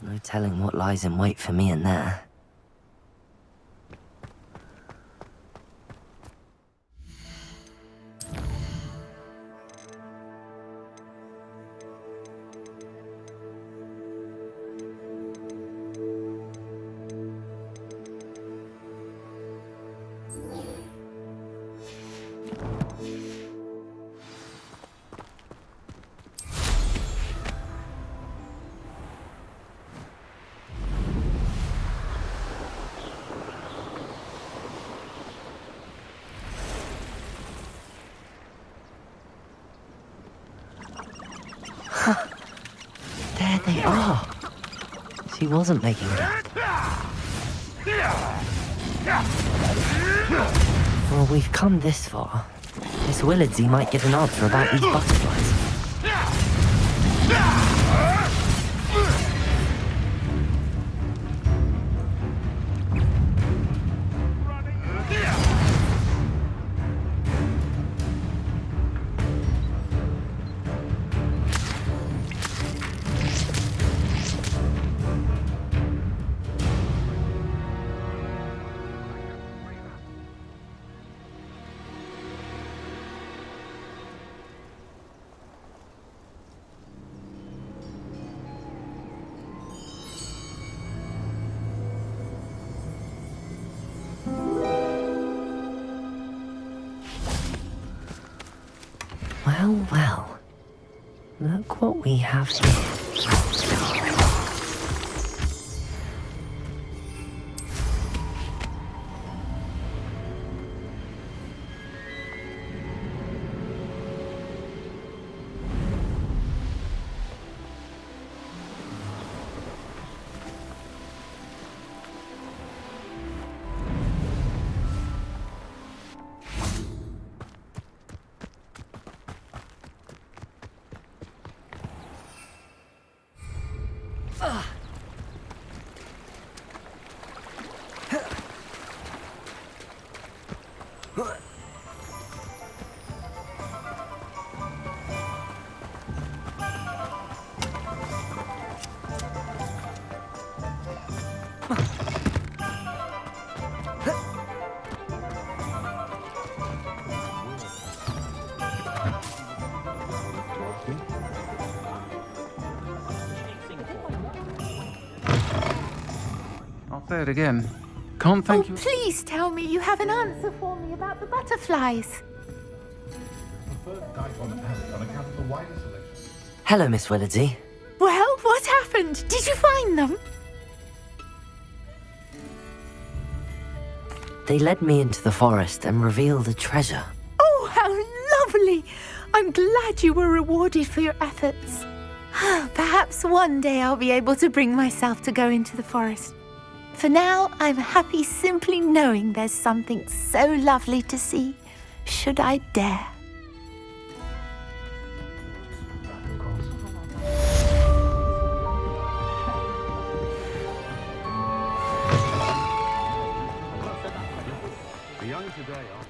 No telling what lies in wait for me in there. There they are. She wasn't making gap. Well, we've come this far. Miss Willardsy might get an answer about these butterflies. Well, well. Look what we have here. I'll say it again. Can't thank you. Please tell me you have an answer for me about the butterflies. Hello, Miss Willardsy. Well, what happened? Did you find them? They led me into the forest and revealed a treasure. Oh, how lovely! I'm glad you were rewarded for your efforts. Perhaps one day I'll be able to bring myself to go into the forest. For now, I'm happy simply knowing there's something so lovely to see, should I dare. The young today are.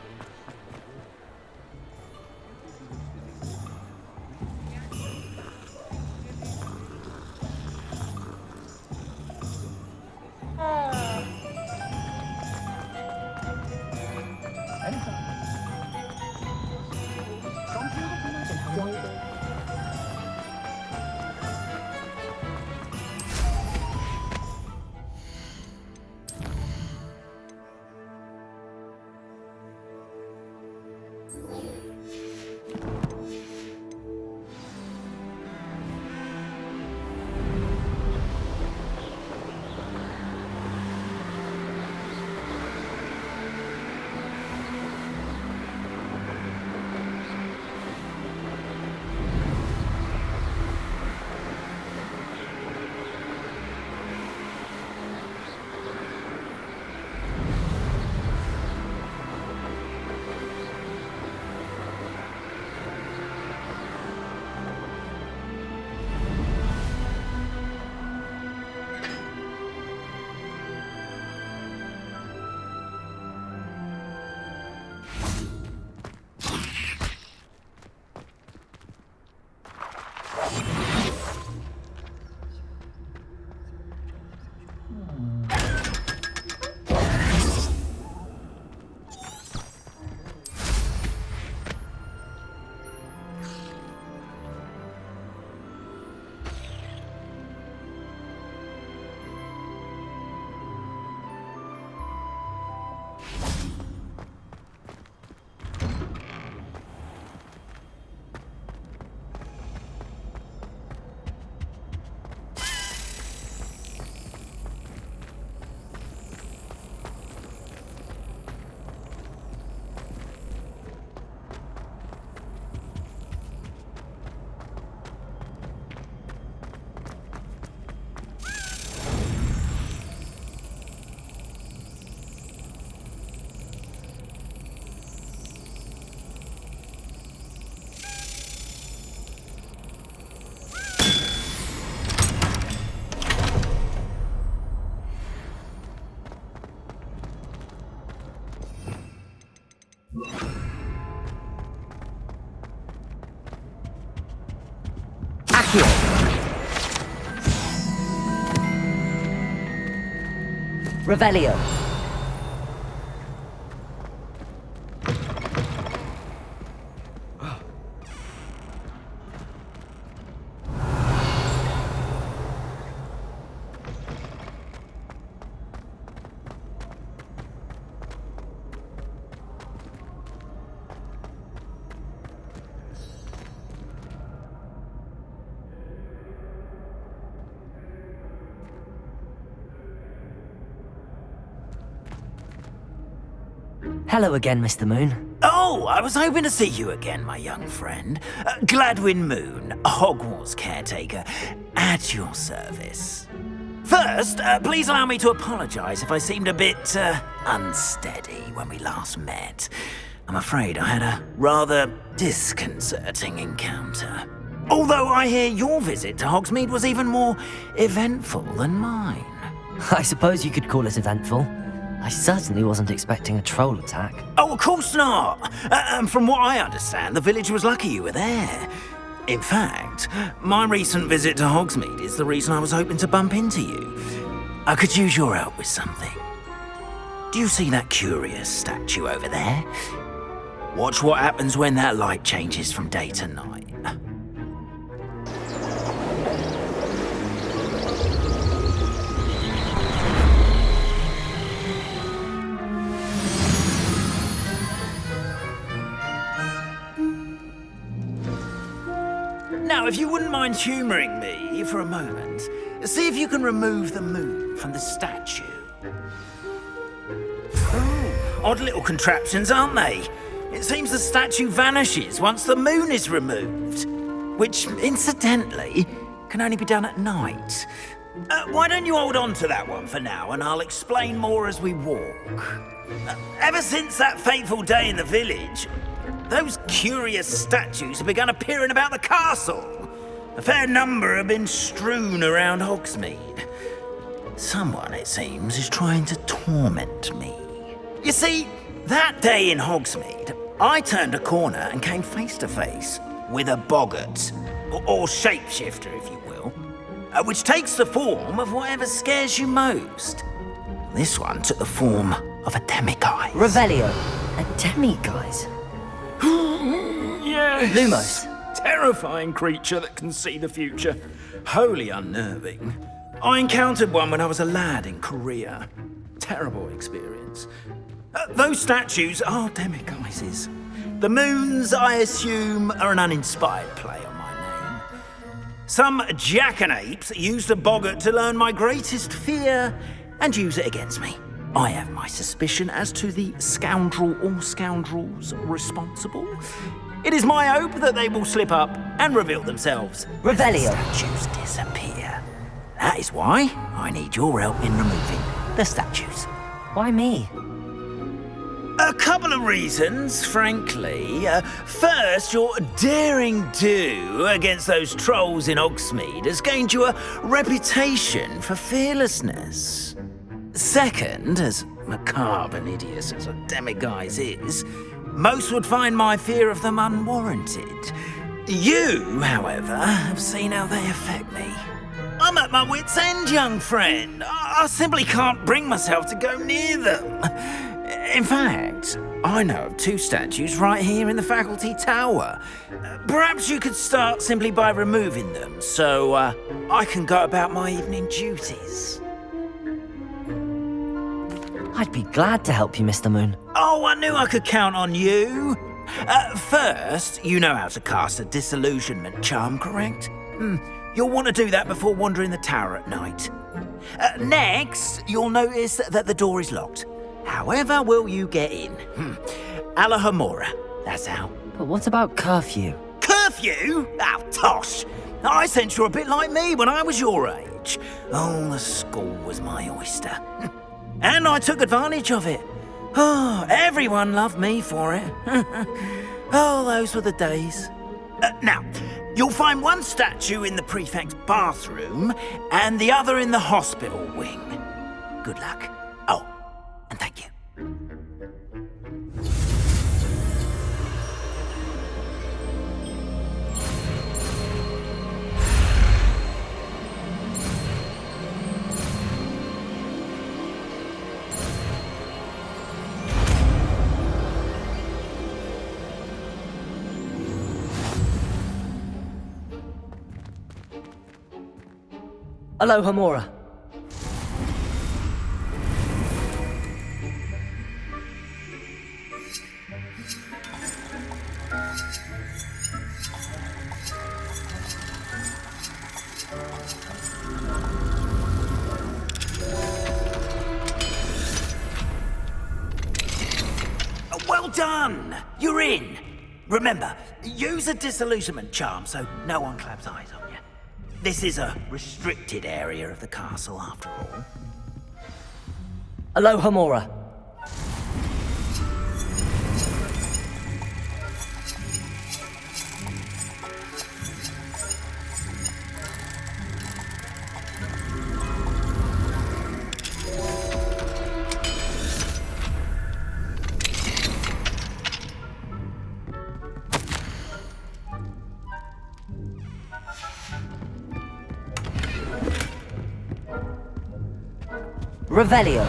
Accio. Revelio. Hello again, Mr. Moon. Oh, I was hoping to see you again, my young friend. Gladwin Moon, Hogwarts caretaker, at your service. First, please allow me to apologise if I seemed a bit unsteady when we last met. I'm afraid I had a rather disconcerting encounter. Although I hear your visit to Hogsmeade was even more eventful than mine. I suppose you could call it eventful. I certainly wasn't expecting a troll attack. Oh, of course not. And from what I understand, the village was lucky you were there. In fact, my recent visit to Hogsmeade is the reason I was hoping to bump into you. I could use your help with something. Do you see that curious statue over there? Watch what happens when that light changes from day to night. Now, if you wouldn't mind humouring me for a moment, see if you can remove the moon from the statue. Oh, odd little contraptions, aren't they? It seems the statue vanishes once the moon is removed, which, incidentally, can only be done at night. Why don't you hold on to that one for now, and I'll explain more as we walk. Ever since that fateful day in the village, those curious statues have begun appearing about the castle. A fair number have been strewn around Hogsmeade. Someone, it seems, is trying to torment me. You see, that day in Hogsmeade, I turned a corner and came face to face with a boggart, or shapeshifter, if you will, which takes the form of whatever scares you most. This one took the form of a demiguise. Revelio. A demiguise? Yes. Lumos. Terrifying creature that can see the future. Wholly unnerving. I encountered one when I was a lad in Korea. Terrible experience. Those statues are demiguises. The moons, I assume, are an uninspired play on my name. Some jackanapes used a boggart to learn my greatest fear and use it against me. I have my suspicion as to the scoundrel or scoundrels responsible. It is my hope that they will slip up and reveal themselves. Revelio. The statues disappear. That is why I need your help in removing the statues. Why me? A couple of reasons, frankly. First, your daring do against those trolls in Hogsmeade has gained you a reputation for fearlessness. Second, as macabre and hideous as a demiguise is, most would find my fear of them unwarranted. You, however, have seen how they affect me. I'm at my wit's end, young friend. I simply can't bring myself to go near them. In fact, I know of two statues right here in the faculty tower. Perhaps you could start simply by removing them, so I can go about my evening duties. I'd be glad to help you, Mr. Moon. Oh, I knew I could count on you. First, you know how to cast a disillusionment charm, correct? You'll want to do that before wandering the tower at night. Next, you'll notice that the door is locked. However will you get in? Alohomora, that's how. But what about curfew? Curfew? Oh, tosh. I sense you're a bit like me when I was your age. Oh, the school was my oyster. And I took advantage of it. Oh, everyone loved me for it. Oh, those were the days. Now, you'll find one statue in the prefect's bathroom and the other in the hospital wing. Good luck. Oh, and thank you. Alohomora. Well done! You're in! Remember, use a disillusionment charm so no one claps eyes on you. This is a restricted area of the castle, after all. Alohomora. Revelio.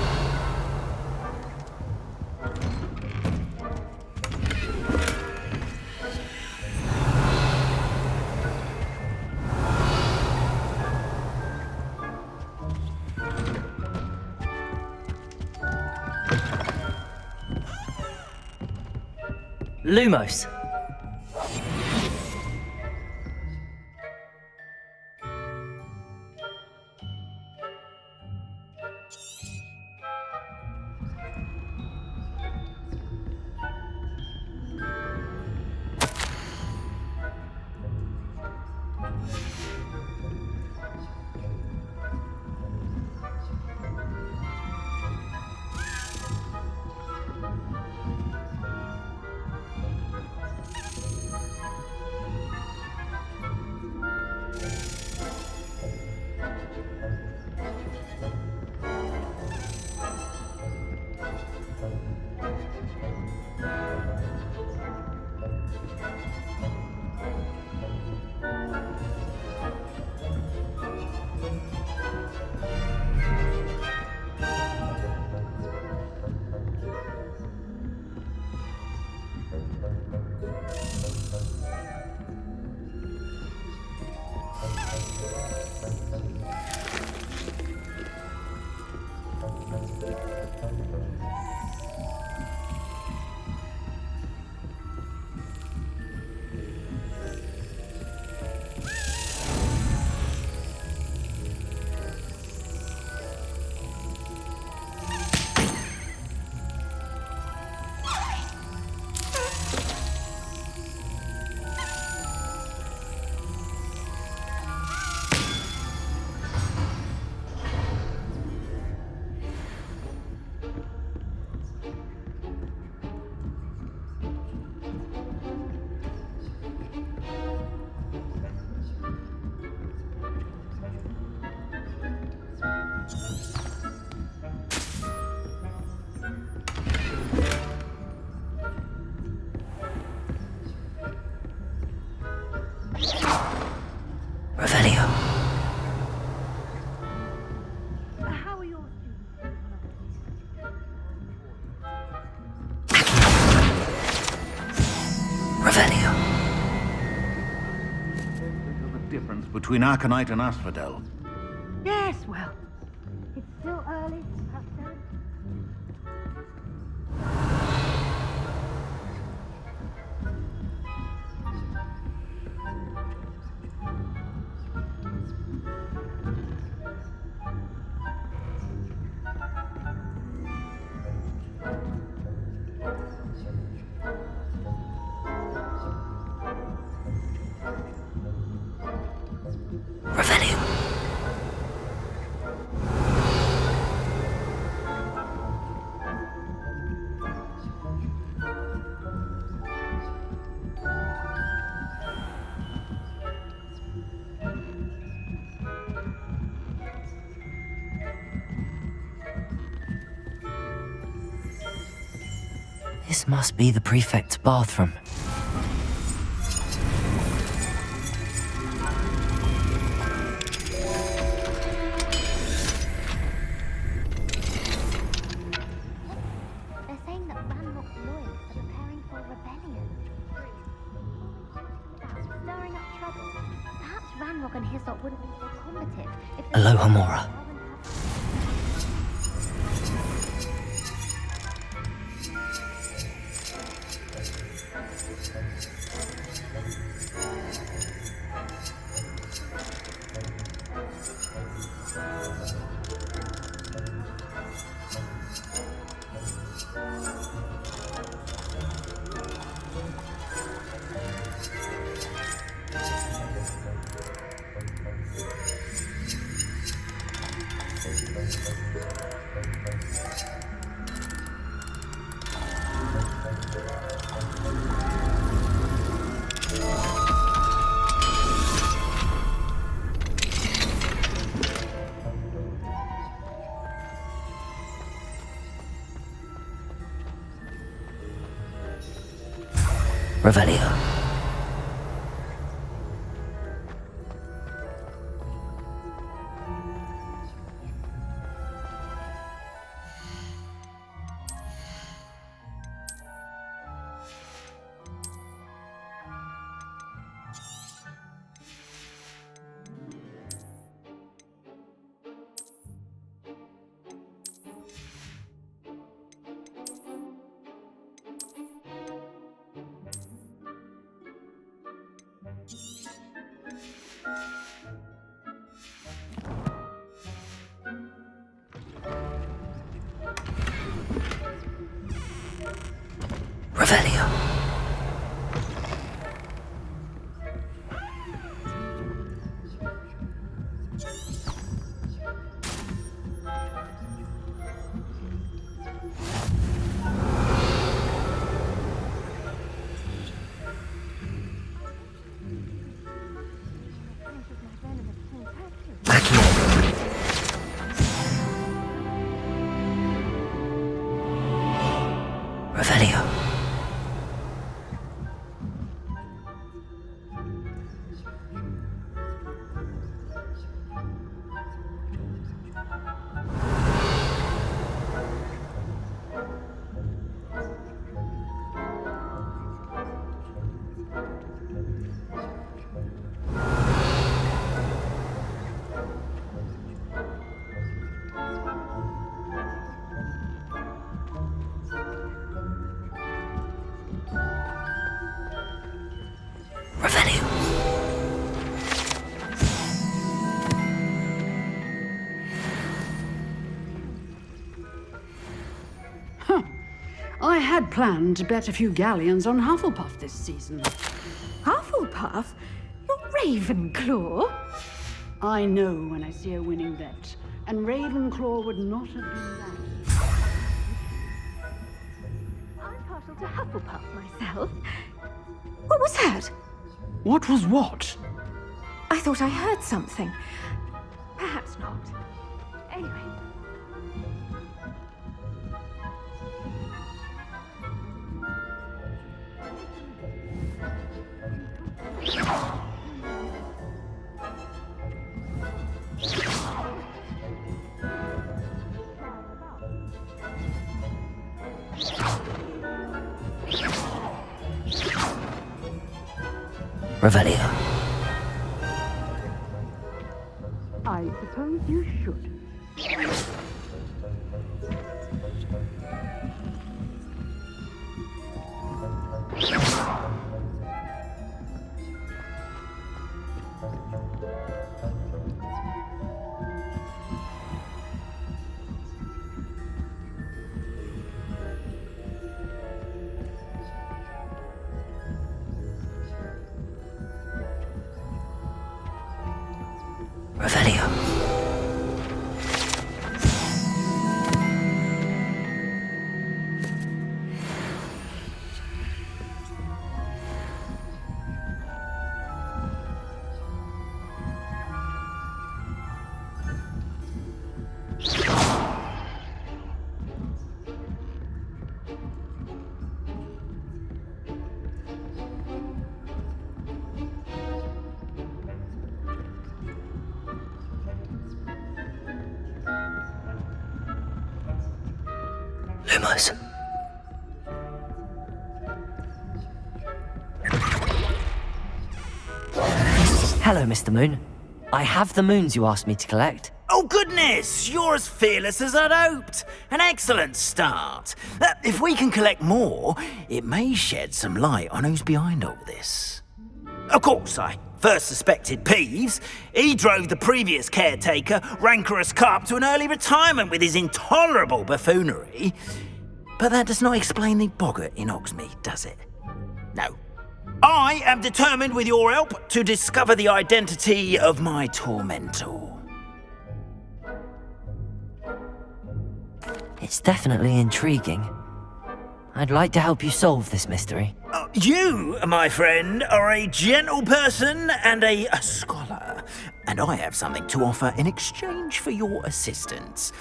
Lumos. Revelio. How are your Revelio. The difference between Arcanite and Asphodel. Yes, well, it's still early. Perhaps don't. Revelio. This must be the prefect's bathroom. They're saying that Ranrock's lawyers are preparing for a rebellion. Stirring up trouble. Perhaps Ranrock and Hislop wouldn't be so combative if Alohomora. Revelio. Revelio. Revelio. I had planned to bet a few galleons on Hufflepuff this season. Hufflepuff? You're Ravenclaw? I know when I see a winning bet, and Ravenclaw would not have been that. I'm partial to Hufflepuff myself. What was that? What was what? I thought I heard something. Perhaps not. Anyway. Revelio. I suppose you should. Revelio. Lumos. Hello, Mr. Moon. I have the moons you asked me to collect. Oh, goodness! You're as fearless as I'd hoped. An excellent start. If we can collect more, it may shed some light on who's behind all this. Of course, I first suspected Peeves. He drove the previous caretaker, Rancorous Carp, to an early retirement with his intolerable buffoonery. But that does not explain the boggart in Hogsmeade, does it? No. I am determined, with your help, to discover the identity of my tormentor. It's definitely intriguing. I'd like to help you solve this mystery. You, my friend, are a gentle person and a scholar, and I have something to offer in exchange for your assistance.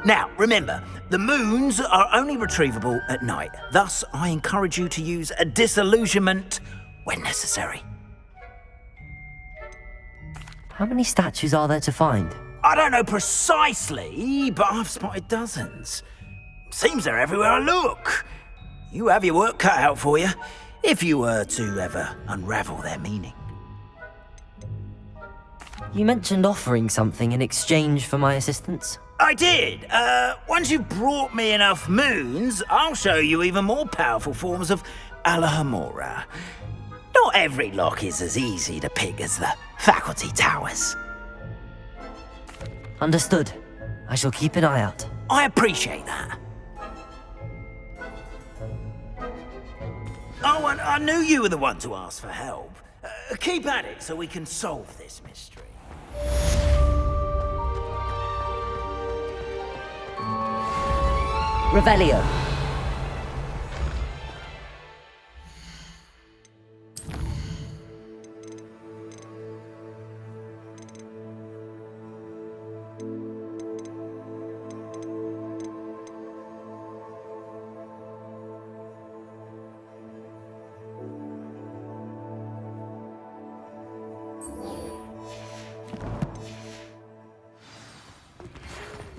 Now, remember, the moons are only retrievable at night. Thus, I encourage you to use a disillusionment when necessary. How many statues are there to find? I don't know precisely, but I've spotted dozens. Seems they're everywhere I look. You have your work cut out for you, if you were to ever unravel their meaning. You mentioned offering something in exchange for my assistance. I did. Once you've brought me enough moons, I'll show you even more powerful forms of Alohomora. Not every lock is as easy to pick as the faculty towers. Understood. I shall keep an eye out. I appreciate that. Oh, and I knew you were the one to ask for help. Keep at it so we can solve this mystery. Revelio.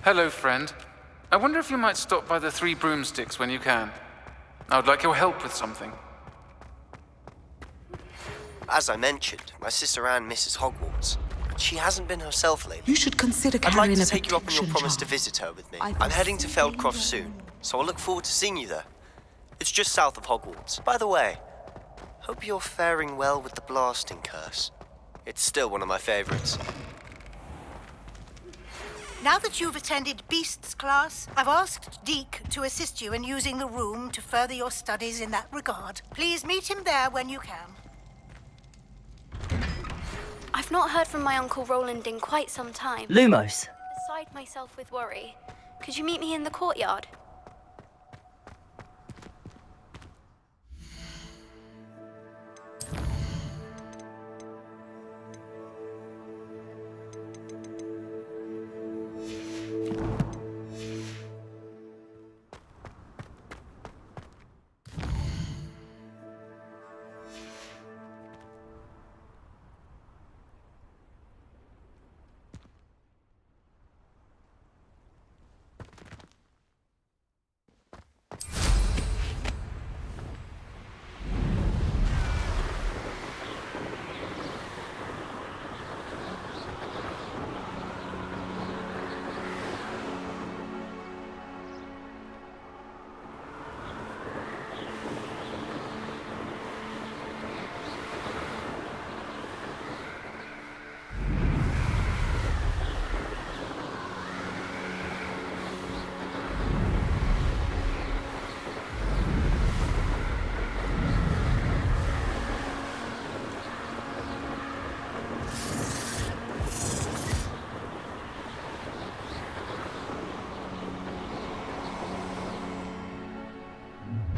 Hello, friend. I wonder if you might stop by the Three Broomsticks when you can. I would like your help with something. As I mentioned, my sister Anne misses Hogwarts. She hasn't been herself lately. You should consider I'd carrying like to a take you up on your protection promise to charm. visit her with me. I I'm heading to Feldcroft soon, so I'll look forward to seeing you there. It's just south of Hogwarts. By the way, hope you're faring well with the blasting curse. It's still one of my favorites. Now that you've attended Beasts class, I've asked Deke to assist you in using the room to further your studies in that regard. Please meet him there when you can. I've not heard from my Uncle Roland in quite some time. Lumos. Beside myself with worry. Could you meet me in the courtyard?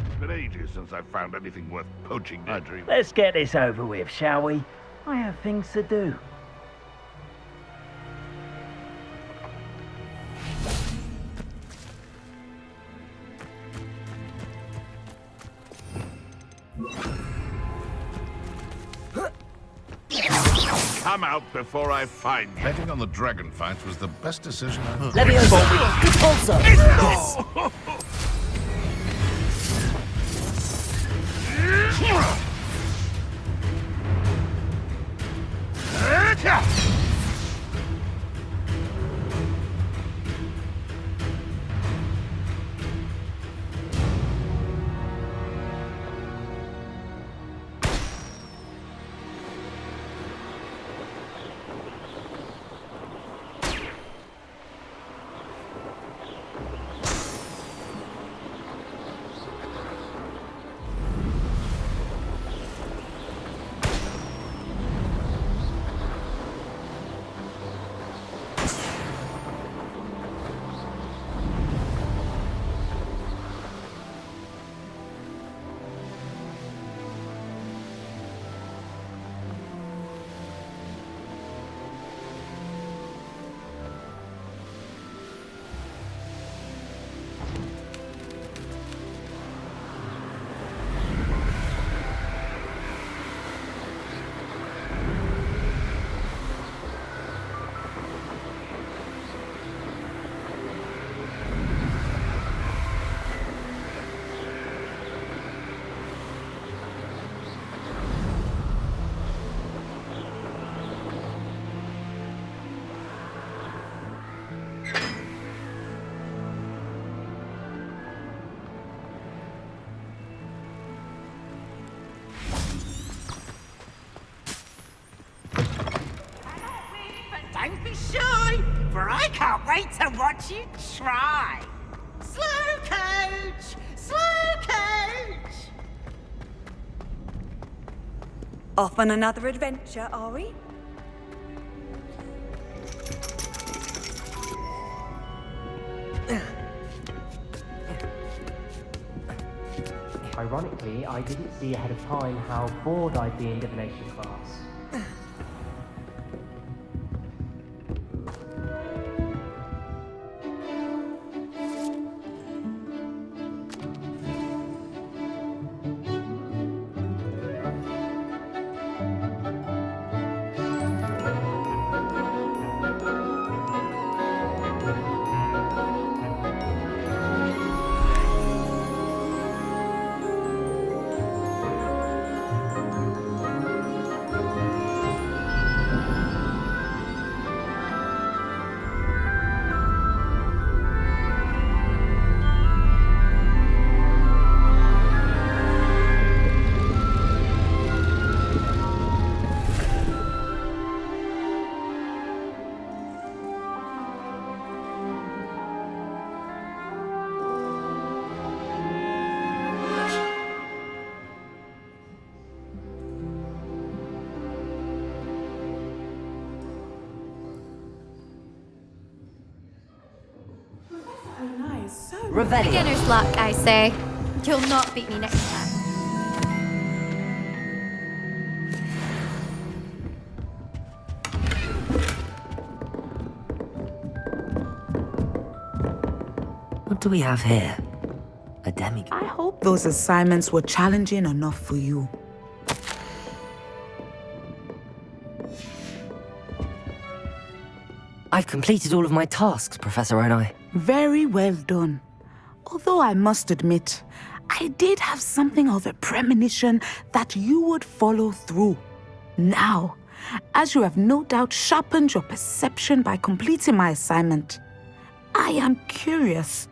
It's been ages since I've found anything worth poaching. I dream. Let's get this over with, shall we? I have things to do. Come out before I find you. Betting on the dragon fights was the best decision I've Leviosa. Repulsor. Yes. wait to watch you try. Slow coach! Slow coach! Off on another adventure, are we? Ironically, I didn't see ahead of time how bored I'd be in divination class. Revelio. Beginner's luck, I say. You'll not beat me next time. What do we have here? A demigod. I hope those assignments were challenging enough for you. I've completed all of my tasks, Professor Onai. Very well done. Although I must admit, I did have something of a premonition that you would follow through. Now, as you have no doubt sharpened your perception by completing my assignment, I am curious,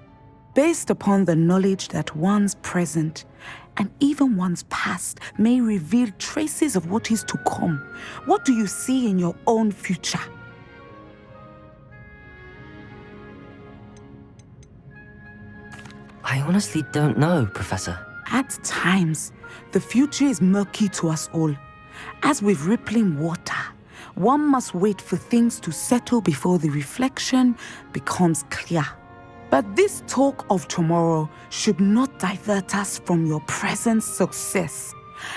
based upon the knowledge that one's present and even one's past may reveal traces of what is to come. What do you see in your own future? I honestly don't know, Professor. At times, the future is murky to us all. As with rippling water, one must wait for things to settle before the reflection becomes clear. But this talk of tomorrow should not divert us from your present success.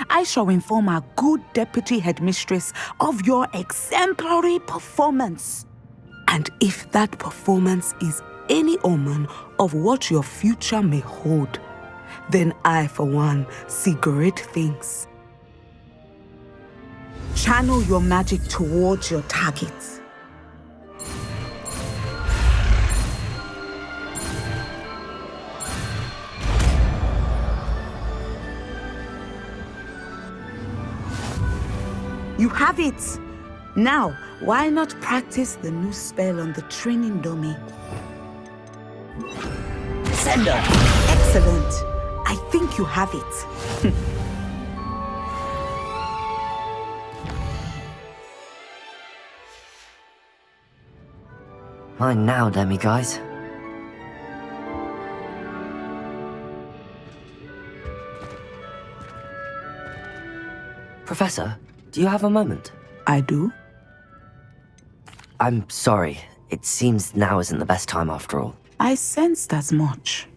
I shall inform our good deputy headmistress of your exemplary performance. And if that performance is any omen of what your future may hold, then I, for one, see great things. Channel your magic towards your targets. You have it! Now, why not practice the new spell on the training dummy? Sender! Excellent! I think you have it. Mine now, demiguys. Professor, do you have a moment? I do. I'm sorry. It seems now isn't the best time after all. I sensed as much.